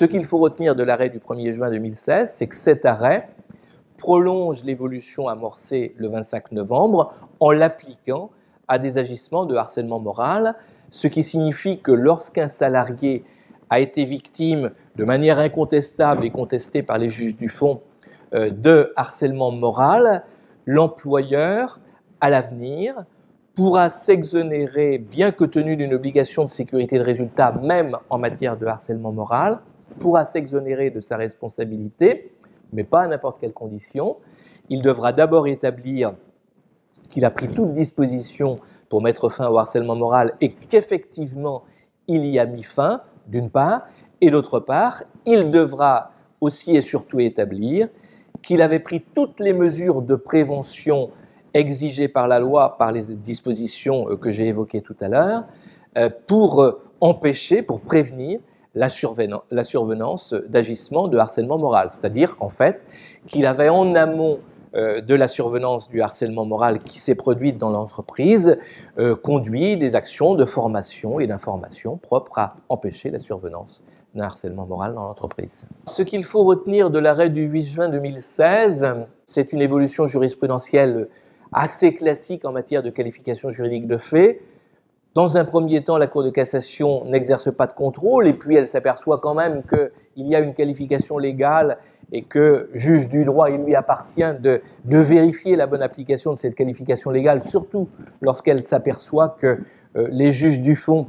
Ce qu'il faut retenir de l'arrêt du 1er juin 2016, c'est que cet arrêt prolonge l'évolution amorcée le 25 novembre en l'appliquant à des agissements de harcèlement moral, ce qui signifie que lorsqu'un salarié a été victime de manière incontestable et contestée par les juges du fond de harcèlement moral, l'employeur, à l'avenir, pourra s'exonérer, bien que tenu d'une obligation de sécurité de résultat, même en matière de harcèlement moral, pourra s'exonérer de sa responsabilité, mais pas à n'importe quelle condition. Il devra d'abord établir qu'il a pris toute disposition pour mettre fin au harcèlement moral et qu'effectivement il y a mis fin, d'une part, et d'autre part, il devra aussi et surtout établir qu'il avait pris toutes les mesures de prévention exigées par la loi, par les dispositions que j'ai évoquées tout à l'heure, pour empêcher, pour prévenir la survenance d'agissements de harcèlement moral. C'est-à-dire, en fait, qu'il avait en amont de la survenance du harcèlement moral qui s'est produite dans l'entreprise, conduit des actions de formation et d'information propres à empêcher la survenance d'un harcèlement moral dans l'entreprise. Ce qu'il faut retenir de l'arrêt du 8 juin 2016, c'est une évolution jurisprudentielle assez classique en matière de qualification juridique de fait. Dans un premier temps, la Cour de cassation n'exerce pas de contrôle et puis elle s'aperçoit quand même qu'il y a une qualification légale et que, juge du droit, il lui appartient de vérifier la bonne application de cette qualification légale, surtout lorsqu'elle s'aperçoit que les juges du fond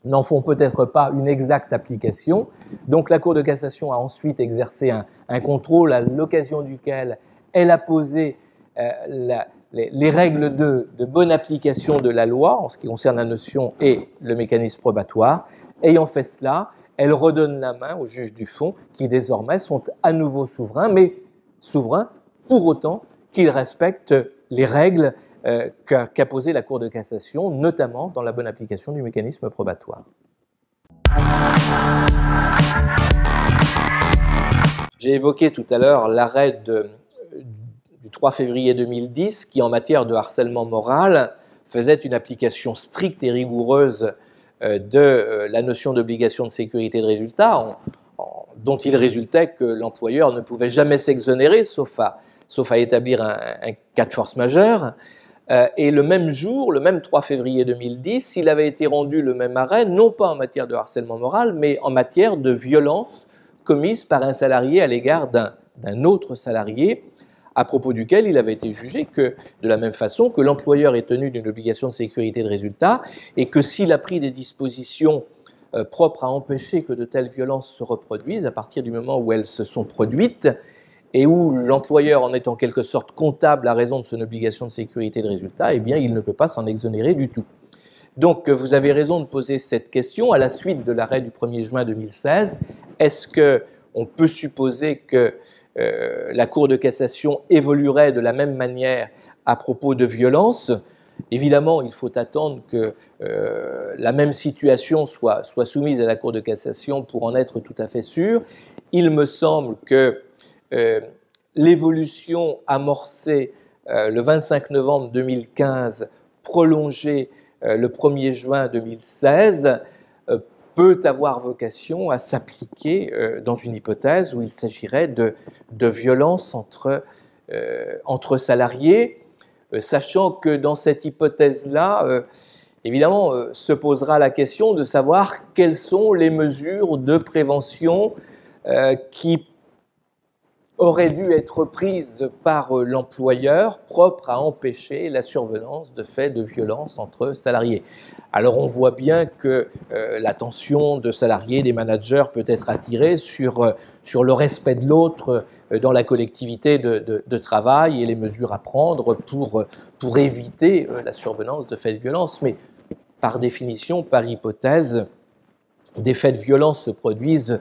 n'en font peut-être pas une exacte application. Donc la Cour de cassation a ensuite exercé un contrôle à l'occasion duquel elle a posé les règles de bonne application de la loi en ce qui concerne la notion et le mécanisme probatoire. Ayant fait cela, elle redonne la main aux juges du fond qui désormais sont à nouveau souverains, mais souverains pour autant qu'ils respectent les règles qu'a posées la Cour de cassation, notamment dans la bonne application du mécanisme probatoire. J'ai évoqué tout à l'heure l'arrêt du 3 février 2010 qui, en matière de harcèlement moral, faisait une application stricte et rigoureuse de la notion d'obligation de sécurité de résultat, dont il résultait que l'employeur ne pouvait jamais s'exonérer, sauf à établir un cas de force majeure. Et le même jour, le même 3 février 2010, il avait été rendu le même arrêt, non pas en matière de harcèlement moral, mais en matière de violence commise par un salarié à l'égard d'un autre salarié, à propos duquel il avait été jugé que, de la même façon, que l'employeur est tenu d'une obligation de sécurité de résultat et que s'il a pris des dispositions propres à empêcher que de telles violences se reproduisent, à partir du moment où elles se sont produites, et où l'employeur en est en quelque sorte comptable à raison de son obligation de sécurité de résultat, eh bien, il ne peut pas s'en exonérer du tout. Donc, vous avez raison de poser cette question à la suite de l'arrêt du 1er juin 2016. Est-ce qu'on peut supposer que la Cour de cassation évoluerait de la même manière à propos de violence? Évidemment, il faut attendre que la même situation soit soumise à la Cour de cassation pour en être tout à fait sûr. Il me semble que l'évolution amorcée le 25 novembre 2015, prolongée le 1er juin 2016, peut avoir vocation à s'appliquer dans une hypothèse où il s'agirait de violences entre salariés, sachant que dans cette hypothèse-là, évidemment, se posera la question de savoir quelles sont les mesures de prévention qui auraient dû être prises par l'employeur propres à empêcher la survenance de faits de violence entre salariés. Alors on voit bien que l'attention de salariés, des managers peut être attirée sur le respect de l'autre dans la collectivité de travail et les mesures à prendre pour éviter la survenance de faits de violence. Mais par définition, par hypothèse, des faits de violence se produisent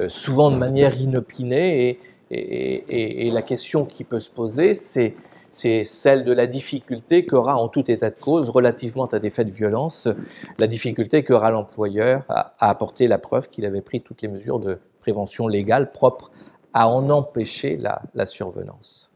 souvent de manière inopinée et la question qui peut se poser, c'est celle de la difficulté qu'aura en tout état de cause, relativement à des faits de violence, la difficulté qu'aura l'employeur à apporter la preuve qu'il avait pris toutes les mesures de prévention légale propres à en empêcher la survenance.